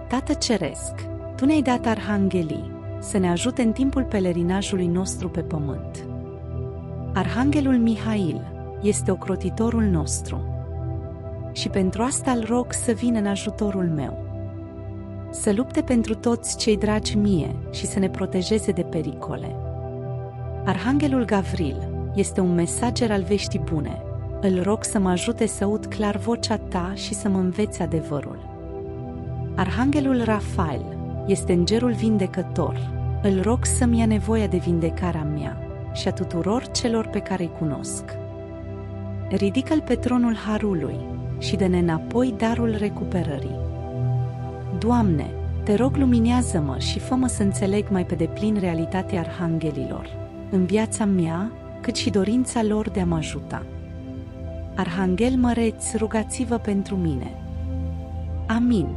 Tată Ceresc, Tu ne-ai dat arhanghelii să ne ajute în timpul pelerinajului nostru pe pământ. Arhanghelul Mihail este ocrotitorul nostru și pentru asta îl rog să vină în ajutorul meu, să lupte pentru toți cei dragi mie și să ne protejeze de pericole. Arhanghelul Gavril este un mesager al veștii bune. Îl rog să mă ajute să aud clar vocea Ta și să mă învețe adevărul. Arhanghelul Rafael este îngerul vindecător. Îl rog să-mi ia nevoia de vindecarea mea și a tuturor celor pe care îi cunosc. Ridică-l pe tronul harului și dă-ne înapoi darul recuperării. Doamne, Te rog, luminează-mă și fă-mă să înțeleg mai pe deplin realitatea arhanghelilor în viața mea, cât și dorința lor de a mă ajuta. Arhanghel măreți, rugați-vă pentru mine. Amin.